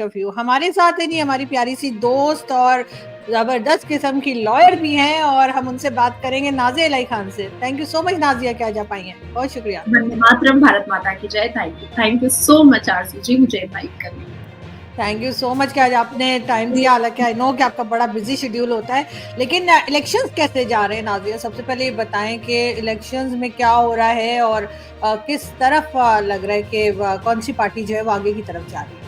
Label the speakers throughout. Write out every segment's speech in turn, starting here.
Speaker 1: Of view. हमारे साथ है नहीं हमारी प्यारी सी दोस्त और जबरदस्त किस्म की लॉयर भी हैं और हम उनसे बात करेंगे नाजिया इलाही खान से। Thank you so much Nazia कि आज आप आई हैं, बहुत शुक्रिया।
Speaker 2: वंदे मातरम, भारत माता की जय। थैंक यू सो मच आरजू जी मुझे इनवाइट करने।
Speaker 1: थैंक यू सो मच कि आज आपने टाइम दिया। हालांकि आई नो कि आपका बड़ा बिजी शेड्यूल होता है, लेकिन इलेक्शंस कैसे जा रहे हैं नाजिया? सबसे पहले ये बताएं कि इलेक्शंस में क्या हो रहा है और किस तरफ लग रहा है कि कौन सी पार्टी जो है वो आगे की तरफ जा रही है?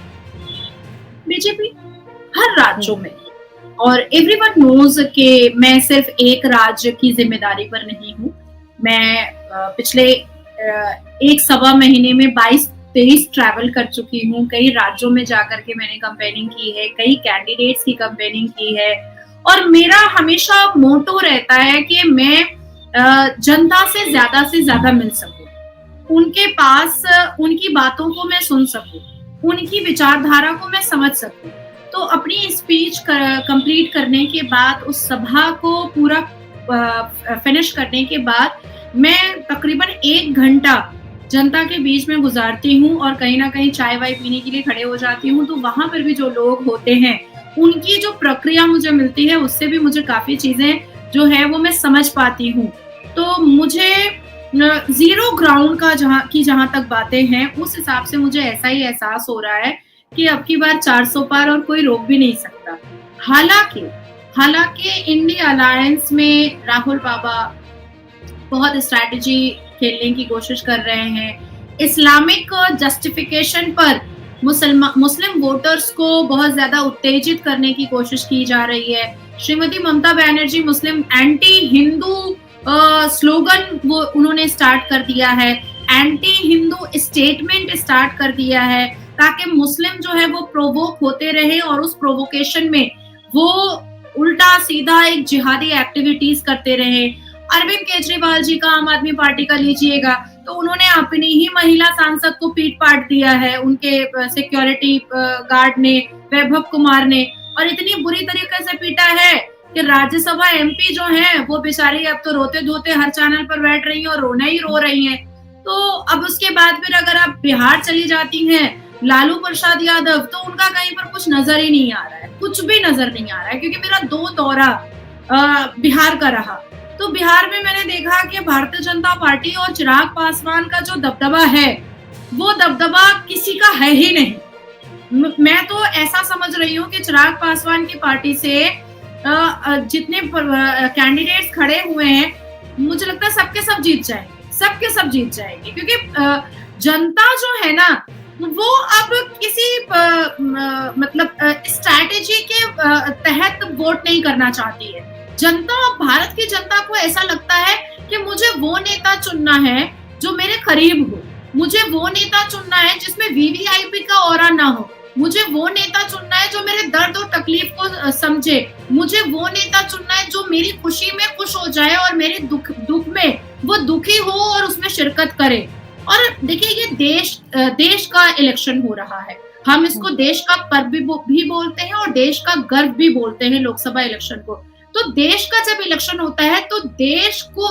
Speaker 2: बीजेपी हर राज्यों में, और एवरीवन नोज कि मैं सिर्फ एक राज्य की जिम्मेदारी पर नहीं हूँ। मैं पिछले एक सवा महीने में 22-23 ट्रैवल कर चुकी हूँ। कई राज्यों में जाकर के मैंने कैंपेनिंग की है, कई कैंडिडेट्स की कैंपेनिंग की है, और मेरा हमेशा मोटो रहता है कि मैं जनता से ज्यादा मिल सकूं, उनके पास उनकी बातों को मैं सुन सकूं, उनकी विचारधारा को मैं समझ सकूं। तो अपनी स्पीच कंप्लीट करने के बाद, उस सभा को पूरा फिनिश करने के बाद, मैं तकरीबन 1 घंटा जनता के बीच में गुजारती हूँ और कहीं ना कहीं चाय वाय पीने के लिए खड़े हो जाती हूँ। तो वहां पर भी जो लोग होते हैं, उनकी जो प्रक्रिया मुझे मिलती है, उससे भी मुझे काफी चीजें जो है वो मैं समझ पाती हूँ। तो मुझे जीरो ग्राउंड का जहां तक बातें हैं, उस हिसाब से मुझे ऐसा ही एहसास हो रहा है कि अब की बार 400 पार और कोई रोक भी नहीं सकता। हालांकि इंडिया अलायंस में राहुल बाबा बहुत स्ट्रैटेजी खेलने की कोशिश कर रहे हैं। इस्लामिक जस्टिफिकेशन पर मुस्लिम वोटर्स को बहुत ज्यादा उत्तेजित करने की कोशिश की जा रही है। श्रीमती ममता बनर्जी मुस्लिम एंटी हिंदू स्लोगन वो उन्होंने स्टार्ट कर दिया है, एंटी हिंदू स्टेटमेंट स्टार्ट कर दिया है, ताकि मुस्लिम जो है वो प्रोवोक होते रहे और उस प्रोवोकेशन में वो उल्टा सीधा एक जिहादी एक्टिविटीज करते रहे। अरविंद केजरीवाल जी का आम आदमी पार्टी का लीजिएगा, तो उन्होंने अपनी ही महिला सांसद को पीट पाट दिया है, उनके सिक्योरिटी गार्ड ने, वैभव कुमार ने, और इतनी बुरी तरीके से पीटा है कि राज्यसभा एमपी जो है वो बेचारी अब तो रोते धोते हर चैनल पर बैठ रही है और रोना ही रो रही है। तो अब उसके बाद फिर अगर आप बिहार चली जाती हैं, लालू प्रसाद यादव, तो उनका कहीं पर कुछ नजर ही नहीं आ रहा है, कुछ भी नजर नहीं आ रहा है। क्योंकि मेरा 2 दौरा बिहार का रहा, तो बिहार में मैंने देखा कि भारतीय जनता पार्टी और चिराग पासवान का जो दबदबा है, वो दबदबा किसी का है ही नहीं। मैं तो ऐसा समझ रही हूँ कि चिराग पासवान की पार्टी से जितने कैंडिडेट्स खड़े हुए हैं, मुझे लगता है सबके सब जीत जाएंगे, क्योंकि जनता जो है ना, वो अब किसी मतलब स्ट्रैटेजी के तहत वोट नहीं करना चाहती है। भारत की जनता को ऐसा लगता है कि मुझे वो नेता चुनना है जो मेरे करीब हो, मुझे वो नेता चुनना है जिसमें वीवीआईपी का ऑरा ना हो, मुझे वो नेता चुनना है जो मेरे दर्द और तकलीफ को समझे, मुझे वो नेता चुनना है जो मेरी खुशी में खुश हो जाए और मेरे दुख में वो दुखी हो और उसमें शिरकत करे। और देखिए, ये देश का इलेक्शन हो रहा है, हम इसको देश का पर्व भी बोलते हैं और देश का गर्व भी बोलते हैं, लोकसभा इलेक्शन को। तो देश का जब इलेक्शन होता है, तो देश को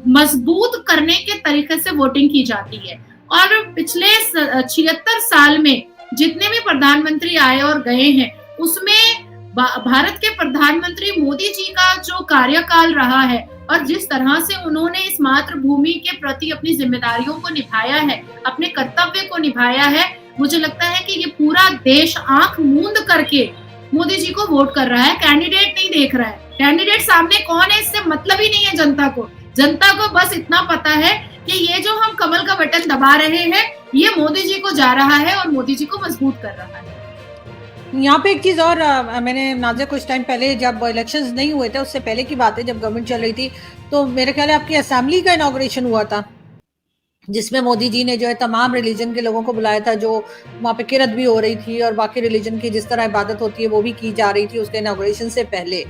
Speaker 2: मजबूत करने के तरीके से वोटिंग की जाती है। और पिछले 76 साल में जितने भी प्रधानमंत्री आए और गए हैं, उसमें भारत के प्रधानमंत्री मोदी जी का जो कार्यकाल रहा है और जिस तरह से उन्होंने इस मातृभूमि के प्रति अपनी जिम्मेदारियों को निभाया है, अपने कर्तव्य को निभाया है, मुझे लगता है कि ये पूरा देश आंख मूंद करके मोदी जी को वोट कर रहा है, कैंडिडेट नहीं देख रहा है। कैंडिडेट सामने कौन है इससे मतलब ही नहीं है जनता को बस इतना पता है कि ये जो हम कमल का बटन दबा रहे हैं, ये मोदी जी को जा रहा है और मोदी जी को मजबूत कर रहा है।
Speaker 1: यहाँ पे एक चीज और, मैंने नाज़िया कुछ टाइम पहले, जब इलेक्शंस नहीं हुए थे उससे पहले की बात है, जब गवर्नमेंट चल रही थी, तो मेरे ख्याल है आपकी असेंबली का इनॉग्रेशन हुआ था, जिसमें मोदी जी ने जो है तमाम रिलीजन के लोगों को बुलाया था, जो वहाँ पे किरत भी हो रही थी और बाकी रिलीजन की जिस तरह इबादत होती है वो भी की जा रही थी उसके इनॉग्रेशन से पहले।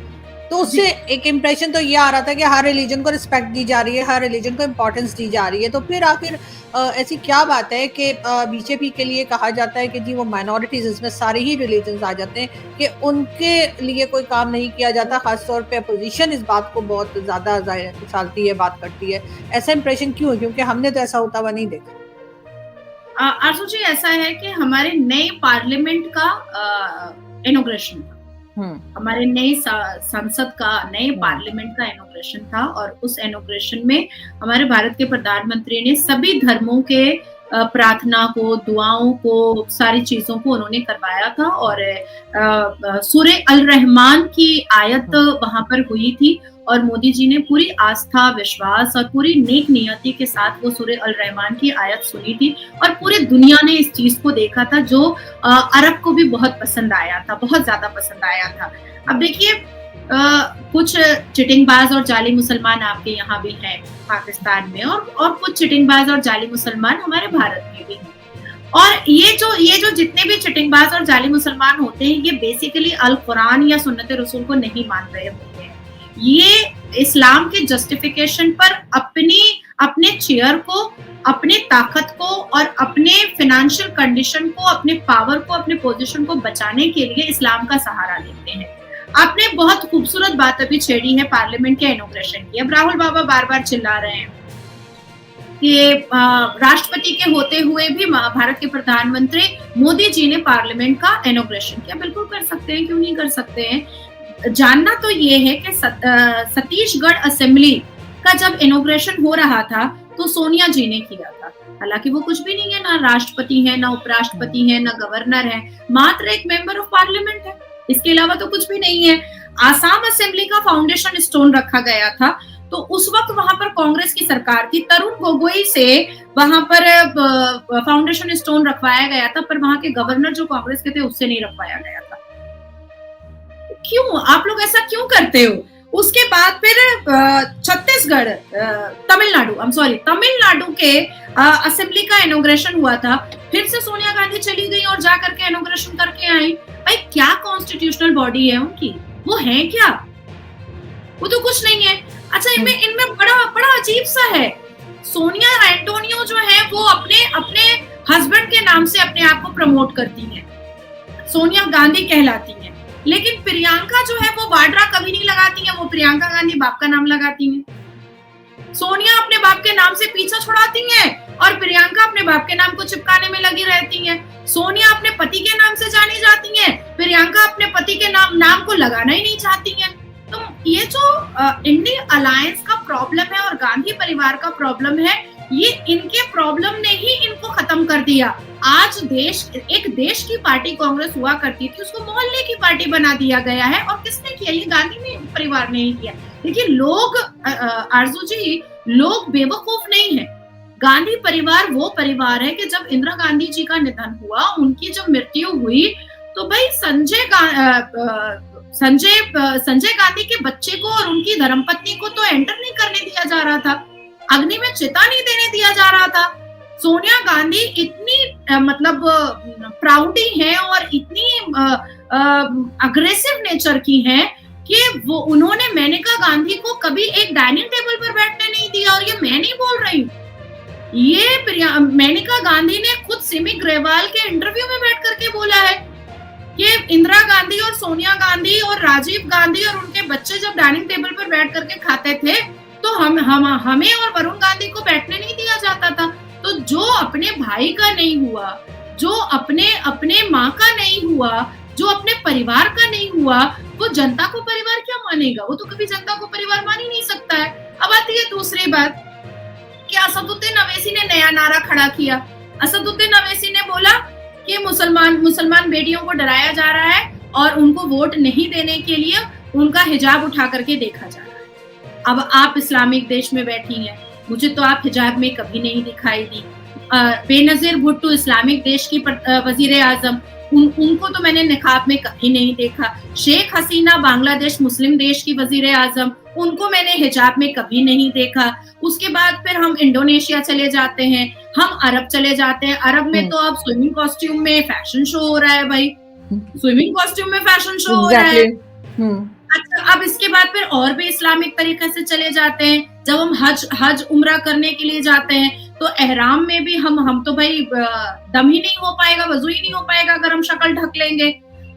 Speaker 1: तो उससे एक इम्प्रेशन तो ये आ रहा था कि हर रिलीजन को रिस्पेक्ट दी जा रही है, हर रिलीजन को इम्पोर्टेंस दी जा रही है। तो फिर आखिर ऐसी क्या बात है कि बीजेपी के लिए कहा जाता है कि जी वो माइनॉरिटीज, इसमें सारे ही रिलीजन्स आ जाते हैं, कि उनके लिए कोई काम नहीं किया जाता। खासतौर पे अपोजिशन इस बात को बहुत ज्यादा उछालती है, बात करती है। ऐसा इम्प्रेशन क्यों है? क्योंकि हमने तो ऐसा होता हुआ नहीं देखा।
Speaker 2: आरजू जी, ऐसा है कि हमारे नए पार्लियामेंट का इनॉग्रेशन था, हमारे नए संसद का, नए पार्लियामेंट का इनॉग्रेशन था, और उस इनॉग्रेशन में हमारे भारत के प्रधानमंत्री ने सभी धर्मों के प्रार्थना को, दुआओं को, सारी चीजों को उन्होंने करवाया था, और सूरे अल रहमान की आयत वहां पर हुई थी, और मोदी जी ने पूरी आस्था, विश्वास और पूरी नेक नियति के साथ वो सूरे अल रहमान की आयत सुनी थी, और पूरी दुनिया ने इस चीज को देखा था, जो अरब को भी बहुत पसंद आया था, बहुत ज्यादा पसंद आया था। अब देखिए, कुछ चिटिंगबाज और जाली मुसलमान आपके यहाँ भी हैं पाकिस्तान में, और कुछ चिटिंगबाज और जाली मुसलमान हमारे भारत में भी हैं। और ये जो जितने भी चिटिंगबाज और जाली मुसलमान होते हैं, ये बेसिकली अल कुरान या सुन्नत रसूल को नहीं मान रहे होते हैं। ये इस्लाम के जस्टिफिकेशन पर अपने चेयर को, अपने ताकत को और अपने फाइनेंशियल कंडीशन को, अपने पावर को, अपने पोजीशन को बचाने के लिए इस्लाम का सहारा लेते हैं। आपने बहुत खूबसूरत बात अभी छेड़ी है पार्लियामेंट के इनॉग्रेशन की। अब राहुल बाबा बार बार चिल्ला रहे हैं कि राष्ट्रपति के होते हुए भी भारत के प्रधानमंत्री मोदी जी ने पार्लियामेंट का इनॉग्रेशन किया। बिल्कुल कर सकते हैं, क्यों नहीं कर सकते हैं। जानना तो ये है कि सतीशगढ़ असेंबली का जब इनॉग्रेशन हो रहा था तो सोनिया जी ने किया था। हालांकि वो कुछ भी नहीं है, ना राष्ट्रपति है, ना उपराष्ट्रपति है, ना गवर्नर है, मात्र एक मेंबर ऑफ पार्लियामेंट है, इसके अलावा तो कुछ भी नहीं है। आसाम असेंबली का फाउंडेशन स्टोन रखा गया था, तो उस वक्त वहां पर कांग्रेस की सरकार थी, तरुण गोगोई से वहां पर फाउंडेशन स्टोन रखवाया गया था, पर वहां के गवर्नर जो कांग्रेस के थे उससे नहीं रखवाया गया था। क्यों आप लोग ऐसा क्यों करते हो? उसके बाद फिर छत्तीसगढ़, तमिलनाडु के असेंबली का इनॉग्रेशन हुआ था। फिर से सोनिया गांधी चली गई और जा करके इनॉग्रेशन करके आई। भाई क्या कॉन्स्टिट्यूशनल बॉडी है उनकी? वो है क्या? वो तो कुछ नहीं है। अच्छा, इनमें बड़ा अजीब सा है। सोनिया एंटोनियो जो है वो अपने हस्बैंड के नाम से अपने आप को प्रमोट करती हैं, सोनिया गांधी कहलाती हैं। लेकिन प्रियंका जो है वो वाड्रा कभी नहीं लगाती है, वो प्रियंका गांधी बाप का नाम लगाती हैं। सोनिया अपने बाप के नाम से पीछा छुड़ाती हैं और प्रियंका अपने बाप के नाम को चिपकाने में लगी रहती हैं। सोनिया अपने पति के नाम से जानी जाती हैं, प्रियंका अपने पति के नाम को लगाना ही नहीं चाहती हैं। तो ये जो इंडियन अलायंस का प्रॉब्लम है और गांधी परिवार का प्रॉब्लम है, ये इनके प्रॉब्लम ने ही इनको खत्म कर दिया। आज एक देश की पार्टी कांग्रेस हुआ करती थी, उसको मोहल्ले की पार्टी बना दिया गया है। और किसने किया? ये गांधी परिवार ने ही किया। देखिए लोग, आरजू जी, लोग बेवकूफ नहीं है। गांधी परिवार वो परिवार है कि जब इंदिरा गांधी जी का निधन हुआ, उनकी जब मृत्यु हुई, तो भाई संजय गांधी के बच्चे को और उनकी धर्मपत्नी को तो एंटर नहीं करने दिया जा रहा था, अग्नि में चिता नहीं देने दिया जा रहा था। सोनिया गांधी इतनी मतलब प्राउडी है और इतनी अग्रेसिव नेचर की हैं कि उन्होंने मेनका गांधी को कभी एक डाइनिंग टेबल पर बैठने नहीं दिया। और ये मैं नहीं बोल रही हूँ, ये मेनका गांधी ने खुद सिमी ग्रेवाल के इंटरव्यू में बैठ करके बोला है कि इंदिरा गांधी और सोनिया गांधी और राजीव गांधी और उनके बच्चे जब डाइनिंग टेबल पर बैठ करके खाते थे तो हमें और वरुण गांधी को बैठने नहीं दिया जाता था। तो जो अपने भाई का नहीं हुआ, जो अपने माँ का नहीं हुआ, जो अपने परिवार का नहीं हुआ, वो जनता को परिवार क्या मानेगा? वो तो कभी जनता को परिवार मान ही नहीं सकता है। अब आती है दूसरी बात कि असदुद्दीन अवैसी ने नया नारा खड़ा किया। असदुद्दीन अवैसी ने बोला कि मुसलमान बेटियों को डराया जा रहा है और उनको वोट नहीं देने के लिए उनका हिजाब उठा करके देखा जा रहा है। अब आप इस्लामिक देश में बैठी हैं, मुझे तो आप हिजाब में कभी नहीं दिखाई दी। बेनजीर भुट्टो इस्लामिक देश की वजीर आजम, उनको तो मैंने निकाब में कभी नहीं देखा। शेख हसीना बांग्लादेश मुस्लिम देश की वजीर आजम, उनको मैंने हिजाब में कभी नहीं देखा। उसके बाद फिर हम इंडोनेशिया चले जाते हैं, हम अरब चले जाते हैं। अरब में तो अब स्विमिंग कॉस्ट्यूम में फैशन शो हो रहा है भाई, स्विमिंग कॉस्ट्यूम में फैशन शो हो रहा है। अच्छा, अब इसके बाद फिर और भी इस्लामिक तरीके से चले जाते हैं। जब हम हज उम्रा करने के लिए जाते हैं तो एहराम में भी हम तो भाई दम ही नहीं हो पाएगा, वजू ही नहीं हो पाएगा अगर हम शक्ल ढक लेंगे।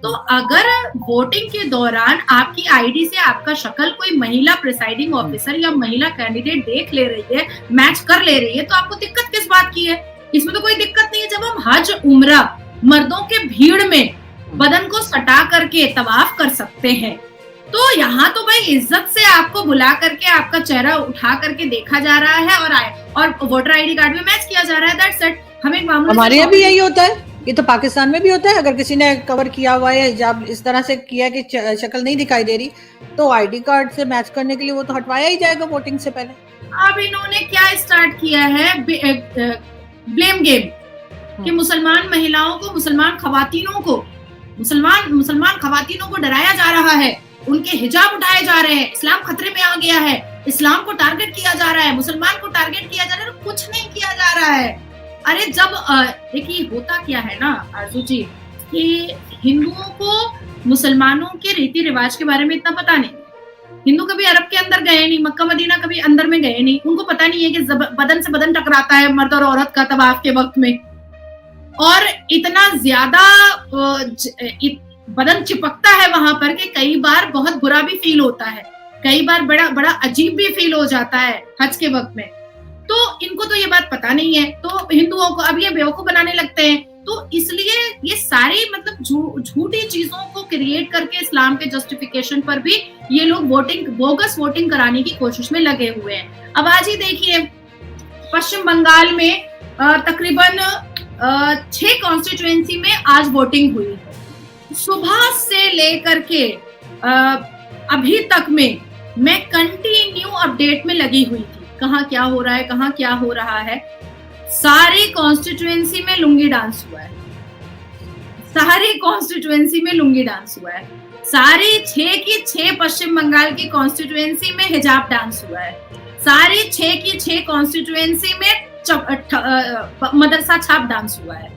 Speaker 2: तो अगर वोटिंग के दौरान आपकी आईडी से आपका शक्ल कोई महिला प्रिसाइडिंग ऑफिसर या महिला कैंडिडेट देख ले रही है, मैच कर ले रही है, तो आपको दिक्कत किस बात की है? इसमें तो कोई दिक्कत नहीं है। जब हम हज उम्रा मर्दों के भीड़ में बदन को सटा करके तवाफ कर सकते हैं, तो यहाँ तो भाई इज्जत से आपको बुला करके आपका चेहरा उठा करके देखा जा रहा है और वोटर आईडी कार्ड में मैच किया जा रहा है। That's it. हमें
Speaker 1: हमारे यहाँ भी यही होता है, ये तो पाकिस्तान में भी होता है। अगर किसी ने कवर किया हुआ है हिजाब इस तरह से किया कि शक्ल नहीं दिखाई दे रही, तो आईडी कार्ड से मैच करने के लिए वो तो हटवाया ही जाएगा वोटिंग से पहले।
Speaker 2: अब इन्होंने क्या स्टार्ट किया है, ब्लेम गेम, कि मुसलमान महिलाओं को, मुसलमान खवातीनों को डराया जा रहा है, उनके हिजाब उठाए जा रहे हैं, इस्लाम खतरे में आ गया है, इस्लाम को टारगेट किया जा रहा है, मुसलमान को टारगेट किया जा रहा है। कुछ नहीं किया जा रहा है। अरे जब देखिए होता क्या है ना आरजू जी, कि हिंदुओं को मुसलमानों के रीति रिवाज के बारे में इतना पता नहीं। हिंदू कभी अरब के अंदर गए नहीं, मक्का मदीना कभी अंदर में गए नहीं, उनको पता नहीं है कि बदन से बदन टकराता है मर्द और औरत का तवाफ के वक्त में, और इतना ज्यादा बदन चिपकता है वहां पर कि कई बार बहुत बुरा भी फील होता है, कई बार बड़ा बड़ा अजीब भी फील हो जाता है हज के वक्त में। तो इनको तो ये बात पता नहीं है, तो हिंदुओं को अब ये बेवकूफ बनाने लगते हैं। तो इसलिए ये सारी मतलब झूठी चीजों को क्रिएट करके इस्लाम के जस्टिफिकेशन पर भी ये लोग बोगस वोटिंग कराने की कोशिश में लगे हुए हैं। अब आज ही देखिए पश्चिम बंगाल में तकरीबन 6 कॉन्स्टिट्यूएंसी में आज वोटिंग हुई है। सुबह से लेकर के अभी तक में मैं कंटिन्यू अपडेट में लगी हुई थी, कहाँ क्या हो रहा है, कहाँ क्या हो रहा है। सारी कॉन्स्टिट्यूएंसी में लुंगी डांस हुआ है, सारी कॉन्स्टिट्यूएंसी में लुंगी डांस हुआ है, सारी 6 की 6 पश्चिम बंगाल की कॉन्स्टिट्यूएंसी में हिजाब डांस हुआ है, सारी 6 की 6 कॉन्स्टिट्यूएंसी में मदरसा छाप डांस हुआ है।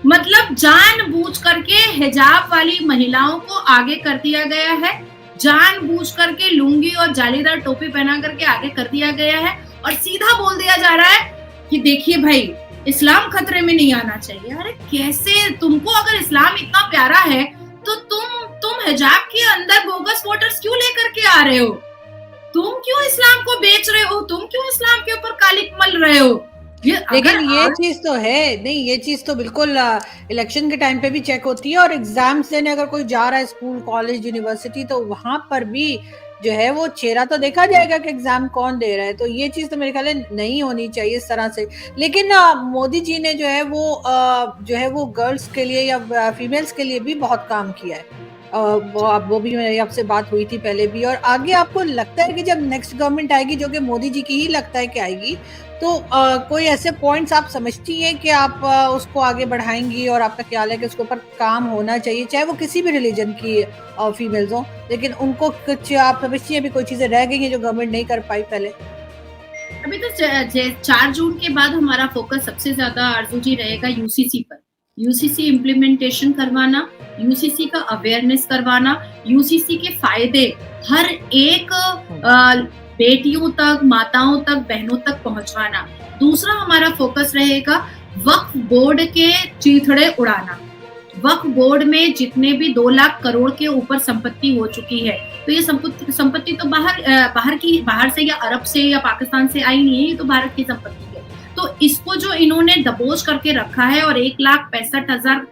Speaker 2: मतलब जानबूझ करके हिजाब वाली महिलाओं को आगे कर दिया गया है, जानबूझ करके लुंगी और जालीदार टोपी पहना करके आगे कर दिया गया है, और सीधा बोल दिया जा रहा है कि देखिए भाई इस्लाम खतरे में नहीं आना चाहिए। अरे कैसे, तुमको अगर इस्लाम इतना प्यारा है तो तुम हिजाब के अंदर बोगस वोटर्स क्यों लेकर के आ रहे हो? तुम क्यों इस्लाम को बेच रहे हो? तुम क्यों इस्लाम के ऊपर कालिक मल रहे हो?
Speaker 1: लेकिन ये चीज तो है नहीं, ये चीज तो बिल्कुल इलेक्शन के टाइम पे भी चेक होती है, और एग्जाम्स देने अगर कोई जा रहा है स्कूल कॉलेज यूनिवर्सिटी तो वहां पर भी जो है वो चेहरा तो देखा जाएगा कि एग्जाम कौन दे रहा है। तो ये चीज तो मेरे ख्याल नहीं होनी चाहिए इस तरह से। लेकिन मोदी जी ने जो है वो गर्ल्स के लिए या फीमेल्स के लिए भी बहुत काम किया है। वो भी मेरी आपसे बात हुई थी पहले भी, और आगे आपको लगता है कि जब नेक्स्ट गवर्नमेंट आएगी, जो कि मोदी जी की ही लगता है कि आएगी, तो कोई ऐसे पॉइंट्स आप समझती हैं कि आप उसको आगे बढ़ाएंगी, और आपका ख्याल है कि उसके ऊपर काम होना चाहिए, चाहे वो किसी भी रिलीजन की फीमेल्स हो, लेकिन उनको कुछ आप समझती हैं भी कोई चीजें रह गई हैं जो गवर्नमेंट नहीं कर पाई पहले?
Speaker 2: अभी तो 4 जून के बाद हमारा फोकस सबसे ज्यादा आरजू जी रहेगा यूसीसी पर। यूसीसी इम्प्लीमेंटेशन करवाना, यूसीसी का अवेयरनेस करवाना, यूसीसी के फायदे हर एक बेटियों तक, माताओं तक, बहनों तक पहुंचवाना। दूसरा हमारा फोकस रहेगा वक्फ बोर्ड के चीथड़े उड़ाना। वक्फ बोर्ड में जितने भी 2 लाख करोड़ के ऊपर संपत्ति हो चुकी है, तो ये संपत्ति तो बाहर से या अरब से या पाकिस्तान से आई नहीं है, ये तो भारत की संपत्ति है। तो इसको जो इन्होंने दबोच करके रखा है, और 1,65,000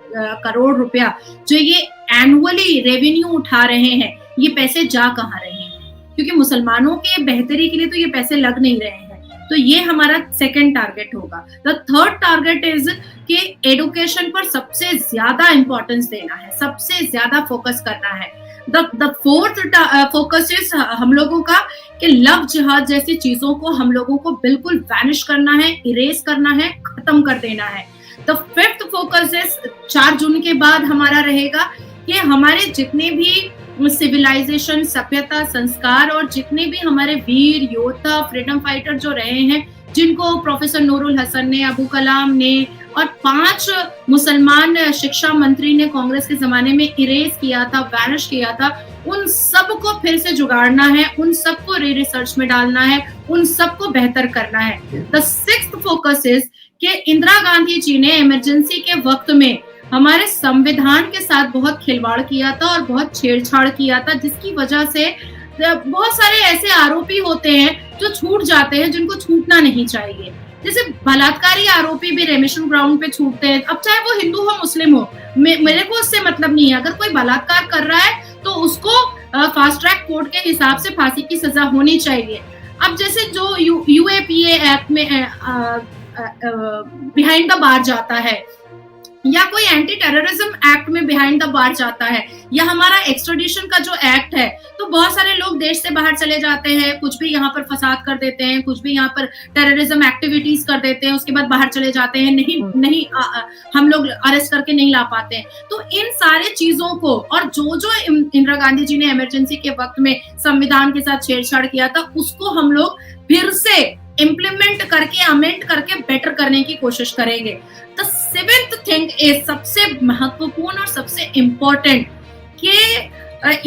Speaker 2: करोड़ रुपया जो ये एनुअली रेवेन्यू उठा रहे हैं, ये पैसे जा कहाँ रहे हैं? क्योंकि मुसलमानों के बेहतरी के लिए तो ये पैसे लग नहीं रहे हैं। तो ये हमारा सेकंड टारगेट होगा। द थर्ड टारगेट इज कि एडुकेशन पर सबसे ज्यादा इंपॉर्टेंस देना है, सबसे ज्यादा फोकस करना है। द फोर्थ फोकस इज हम लोगों का कि लव जिहाद जैसी चीजों को हम लोगों को बिल्कुल वैनिश करना है, इरेज करना है, खत्म कर देना है। द फिफ्थ फोकस इज 4 जून के बाद हमारा रहेगा कि हमारे जितने भी सिविलाइजेशन, सभ्यता, संस्कार, और जितने भी हमारे वीर योद्धा, फ्रीडम फाइटर जो रहे हैं, जिनको प्रोफेसर नूरुल हसन ने, अबू कलाम ने और 5 मुसलमान शिक्षा मंत्री ने कांग्रेस के जमाने में इरेज किया था, वैनिश किया था, उन सबको फिर से जुगाड़ना है, उन सबको रिसर्च में डालना है, उन सबको बेहतर करना है। द सिक्स्थ फोकस इज कि इंदिरा गांधी जी ने इमरजेंसी के वक्त में हमारे संविधान के साथ बहुत खिलवाड़ किया था और बहुत छेड़छाड़ किया था, जिसकी वजह से बहुत सारे ऐसे आरोपी होते हैं जो छूट जाते हैं, जिनको छूटना नहीं चाहिए। जैसे बलात्कारी आरोपी भी रेमिशन ग्राउंड पे छूटते हैं, अब चाहे वो हिंदू हो मुस्लिम हो, मेरे को उससे मतलब नहीं है। अगर कोई बलात्कार कर रहा है तो उसको फास्ट ट्रैक कोर्ट के हिसाब से फांसी की सजा होनी चाहिए। अब जैसे जो यूएपीए एक्ट में बिहाइंड द बार जाता है, या कोई एंटी टेररिज्म एक्ट में बिहाइंड द बार जाता है, या हमारा एक्सट्रेडिशन का जो एक्ट है, तो बहुत सारे लोग देश से बाहर चले जाते हैं, कुछ भी यहाँ पर फसाद कर देते हैं, कुछ भी यहाँ पर टेररिज्म एक्टिविटीज कर देते हैं, उसके बाद बाहर चले जाते हैं, नहीं हम लोग अरेस्ट करके नहीं ला पाते हैं। तो इन सारे चीजों को, और जो इंदिरा गांधी जी ने इमरजेंसी के वक्त में संविधान के साथ छेड़छाड़ किया था, उसको हम लोग फिर से इम्प्लीमेंट करके, अमेंड करके बेटर करने की कोशिश करेंगे। द सेवेंथ थिंग इज, सबसे महत्वपूर्ण और सबसे इम्पोर्टेंट, कि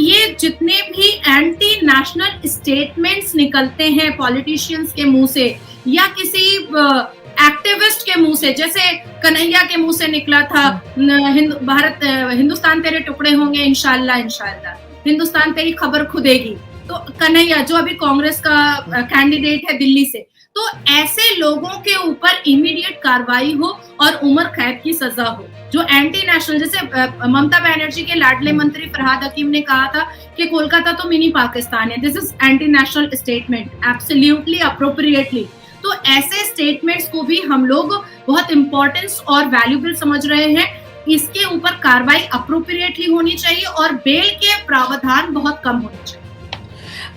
Speaker 2: ये जितने भी एंटी नेशनल स्टेटमेंट्स निकलते हैं पॉलिटिशियंस के मुंह से या किसी एक्टिविस्ट के मुंह से, जैसे कन्हैया के मुंह से निकला था हिंदुस्तान तेरे टुकड़े होंगे इंशाल्लाह इंशाल्लाह, हिंदुस्तान तेरी खबर खुदेगी, तो कन्हैया जो अभी कांग्रेस का कैंडिडेट है दिल्ली से, तो ऐसे लोगों के ऊपर इमीडिएट कार्रवाई हो और उम्र कैद की सजा हो। जो एंटी नेशनल, जैसे ममता बनर्जी के लाडले मंत्री फरहाद हकीम ने कहा था कि कोलकाता तो मिनी पाकिस्तान है, this is anti national statement, absolutely appropriately. तो ऐसे स्टेटमेंट्स को भी हम लोग बहुत इंपॉर्टेंस और वैल्यूबल समझ रहे हैं। इसके ऊपर कार्रवाई अप्रोप्रिएटली होनी चाहिए और बेल के प्रावधान बहुत कम होने चाहिए।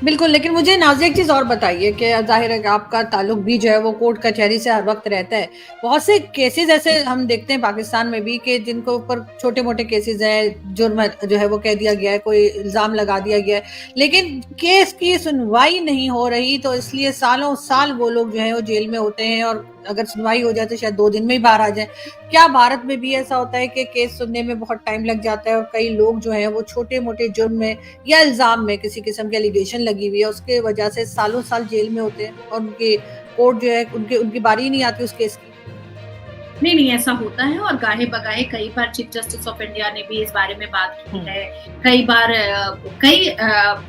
Speaker 1: बिल्कुल, लेकिन मुझे नाज़िया एक चीज़ और बताइए कि ज़ाहिर है कि आपका ताल्लुक भी जो है वो कोर्ट कचहरी से हर वक्त रहता है। बहुत से केसेस ऐसे हम देखते हैं पाकिस्तान में भी कि जिनको ऊपर छोटे-मोटे केसेस हैं, जुर्म जो है वो कह दिया गया है, कोई इल्ज़ाम लगा दिया गया है, लेकिन केस की सुनवाई नहीं हो रही, तो इसलिए सालों साल वो लोग जो हैं वो जेल में होते हैं, और अगर सुनवाई हो जाए तो शायद 2 दिन में ही बाहर आ जाए। क्या भारत में भी ऐसा होता है कि केस सुनने में बहुत टाइम लग जाता है और कई लोग जो हैं वो छोटे-मोटे जुर्म में या इल्ज़ाम में, किसी किस्म की एलिगेशन लगी हुई है, उसके वजह से सालों साल जेल में होते हैं और उनके कोर्ट जो है उनकी बारी ही नहीं आती उस केस की?
Speaker 2: नहीं, ऐसा होता है, और गाहे बगाहे कई बार चीफ जस्टिस ऑफ इंडिया ने भी इस बारे में बात की है, कई बार कई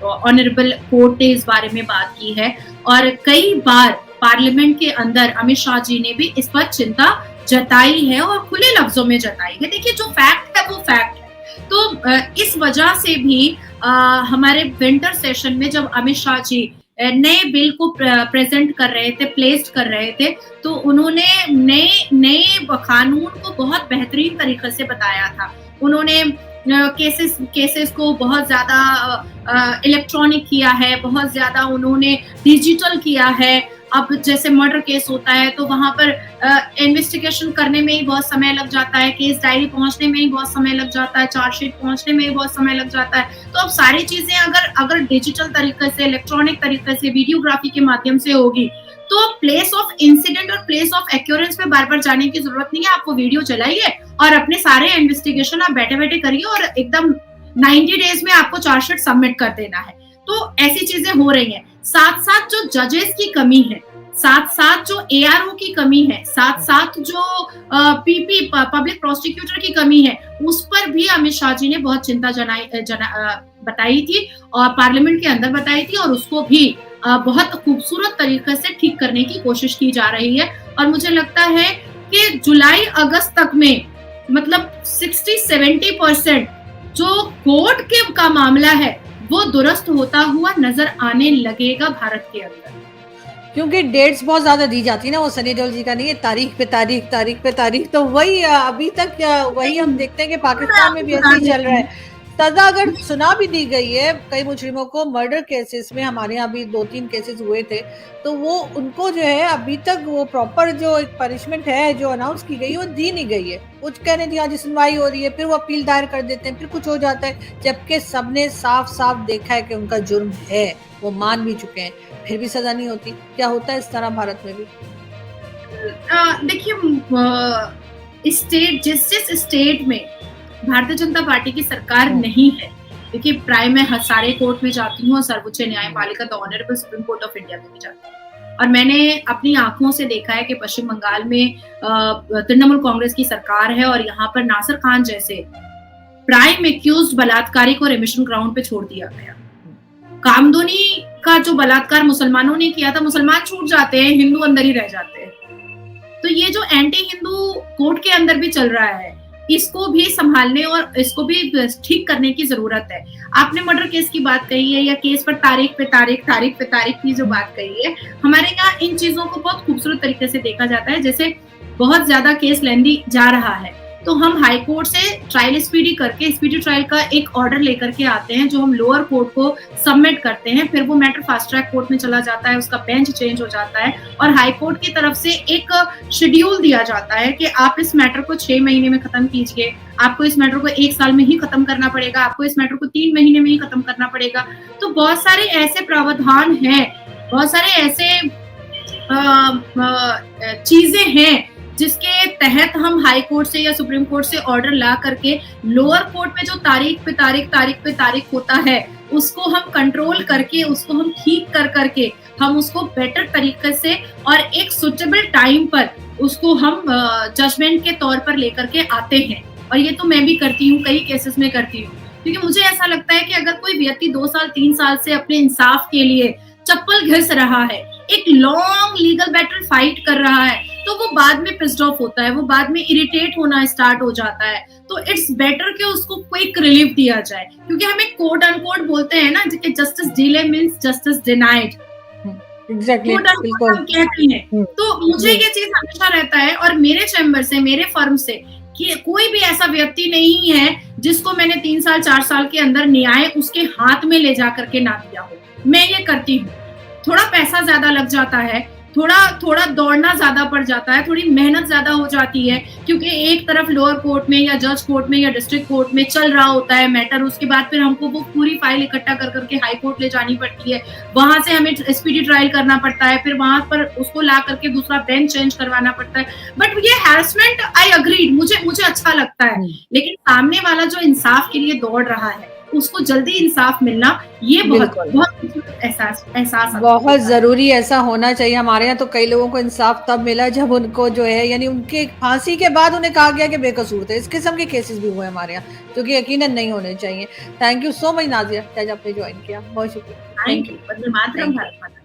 Speaker 2: ऑनरेबल कोर्ट ने इस बारे में बात की है, और कई बार पार्लियामेंट के अंदर अमित शाह जी ने भी इस पर चिंता जताई है और खुले लफ्जों में जताई है। देखिए, जो फैक्ट है वो फैक्ट है। तो इस वजह से भी हमारे विंटर सेशन में जब अमित शाह जी नए बिल को प्रेजेंट कर रहे थे, प्लेस्ड कर रहे थे, तो उन्होंने नए कानून को बहुत बेहतरीन तरीके से बताया था। उन्होंने केसेस को बहुत ज्यादा इलेक्ट्रॉनिक किया है, बहुत ज्यादा उन्होंने डिजिटल किया है। अब जैसे मर्डर केस होता है तो वहां पर इन्वेस्टिगेशन करने में ही बहुत समय लग जाता है, केस डायरी पहुंचने में ही बहुत समय लग जाता है, चार्जशीट पहुंचने में ही बहुत समय लग जाता है। तो अब सारी चीजें अगर डिजिटल तरीके से, इलेक्ट्रॉनिक तरीके से, वीडियोग्राफी के माध्यम से होगी, तो प्लेस ऑफ इंसिडेंट और प्लेस ऑफ एक्यूरेंस में बार बार जाने की जरूरत नहीं है। आपको वीडियो चलाइए और अपने सारे इन्वेस्टिगेशन आप बैठे बैठे करिए और एकदम 90 डेज में आपको चार्जशीट सबमिट कर देना है। तो ऐसी चीजें हो रही हैं। साथ साथ जो जजेस की कमी है, साथ साथ जो एआरओ की कमी है, साथ साथ जो पीपी पब्लिक प्रोसिक्यूटर की कमी है, उस पर भी अमित शाह जी ने बहुत चिंता बताई थी और पार्लियामेंट के अंदर बताई थी, और उसको भी बहुत खूबसूरत तरीके से ठीक करने की कोशिश की जा रही है। और मुझे लगता है कि जुलाई अगस्त तक में मतलब 60-70% जो कोर्ट के का मामला है वो दुरुस्त होता हुआ नजर आने लगेगा भारत के अंदर।
Speaker 1: क्योंकि डेट्स बहुत ज्यादा दी जाती है ना, वो सनी देओल जी का नहीं है, तारीख पे तारीख, तो वही अभी तक वही हम देखते हैं कि पाकिस्तान में भी ऐसे ही चल रहा है। सजा अगर सुना भी दी गई है कई मुजरिमों को मर्डर केसेस में, हमारे यहाँ भी 2-3 केसेस हुए थे, तो वो उनको जो है अभी तक वो प्रॉपर जो एक पनिशमेंट है जो अनाउंस की गई है वो दी नहीं गई है। कुछ कहने दिया जी सुनवाई हो रही है, फिर वो अपील दायर कर देते हैं, फिर कुछ हो जाता है, जबकि सबने साफ साफ देखा है कि उनका जुर्म है, वो मान भी चुके हैं, फिर भी सजा नहीं होती। क्या होता है इस तरह भारत में भी?
Speaker 2: देखिए, स्टेट जिस स्टेट में भारतीय जनता पार्टी की सरकार नहीं है, देखिए प्राय मैं सारे कोर्ट में जाती हूँ, सर्वोच्च न्यायपालिका the honourable supreme court of India में भी जाती हूँ, और मैंने अपनी आंखों से देखा है कि पश्चिम बंगाल में तृणमूल कांग्रेस की सरकार है और यहाँ पर नासिर खान जैसे प्राइम एक्यूज्ड बलात्कारी को रेमिशन ग्राउंड पे छोड़ दिया गया। कामदुनी का जो बलात्कार मुसलमानों ने किया था, मुसलमान छूट जाते हैं, हिंदू अंदर ही रह जाते हैं। तो ये जो एंटी हिंदू कोर्ट के अंदर भी चल रहा है, इसको भी संभालने और इसको भी ठीक करने की जरूरत है। आपने मर्डर केस की बात कही है या केस पर तारीख पे तारीख की जो बात कही है, हमारे यहाँ इन चीजों को बहुत खूबसूरत तरीके से देखा जाता है। जैसे बहुत ज्यादा केस लेंदी जा रहा है तो हम हाई कोर्ट से ट्रायल स्पीडी करके स्पीडी ट्रायल का एक ऑर्डर लेकर के आते हैं, जो हम लोअर कोर्ट को सबमिट करते हैं। फिर वो मैटर फास्ट ट्रैक कोर्ट में चला जाता है, उसका बेंच चेंज हो जाता है और हाई कोर्ट की तरफ से एक शेड्यूल दिया जाता है कि आप इस मैटर को 6 महीने में खत्म कीजिए, आपको इस मैटर को 1 साल में ही खत्म करना पड़ेगा, आपको इस मैटर को 3 महीने में ही खत्म करना पड़ेगा। तो बहुत सारे ऐसे प्रावधान हैं, बहुत सारे ऐसे चीजें हैं जिसके तहत हम हाई कोर्ट से या सुप्रीम कोर्ट से ऑर्डर ला करके लोअर कोर्ट में जो तारीख पे तारीख होता है उसको हम कंट्रोल करके, उसको हम ठीक कर करके हम उसको बेटर तरीके से और एक सुटेबल टाइम पर उसको हम जजमेंट के तौर पर लेकर के आते हैं। और ये तो मैं भी करती हूँ, कई केसेस में करती हूँ, क्योंकि मुझे ऐसा लगता है कि अगर कोई व्यक्ति 2 साल 3 साल से अपने इंसाफ के लिए चप्पल घिस रहा है, एक लॉन्ग लीगल बैटल फाइट कर रहा है, तो वो बाद में पिस्ड ऑफ होता है, वो बाद में इरिटेट होना स्टार्ट हो जाता है। तो इट्स बेटर कि उसको क्विक रिलीफ दिया जाए, क्योंकि हमें कोट अनकोट बोलते हैं ना कि justice delay means justice denied.
Speaker 1: Exactly, बिल्कुल
Speaker 2: हम कहते हैं। तो मुझे ये चीज हमेशा रहता है और मेरे चैम्बर से, मेरे फर्म से, कि कोई भी ऐसा व्यक्ति नहीं है जिसको मैंने 3 साल 4 साल के अंदर न्याय उसके हाथ में ले जा करके ना दिया हो। मैं ये करती हूँ। थोड़ा पैसा ज्यादा लग जाता है, थोड़ा दौड़ना ज्यादा पड़ जाता है, थोड़ी मेहनत ज्यादा हो जाती है, क्योंकि एक तरफ लोअर कोर्ट में या जज कोर्ट में या डिस्ट्रिक्ट कोर्ट में चल रहा होता है मैटर, उसके बाद फिर हमको वो पूरी फाइल इकट्ठा कर करके हाई कोर्ट ले जानी पड़ती है, वहां से हमें स्पीडी ट्रायल करना पड़ता है, फिर वहां पर उसको ला करके दूसरा बेंच चेंज करवाना पड़ता है। बट ये हैरेसमेंट आई अग्रीड, मुझे अच्छा लगता है, लेकिन सामने वाला जो इंसाफ के लिए दौड़ रहा है उसको जल्दी इंसाफ मिलना, ये बहुत एहसास
Speaker 1: बहुत जरूरी ऐसा होना चाहिए। हमारे यहाँ तो कई लोगों को इंसाफ तब मिला जब उनको जो है, यानी उनके फांसी के बाद उन्हें कहा गया कि बेकसूर थे। इस किस्म के केसेस भी हुए हमारे यहाँ, जो कि यकीनन नहीं होने चाहिए। Thank you so much Nazia, आज आपने ज्वाइन किया, बहुत शुक्रिया।
Speaker 2: Thank you.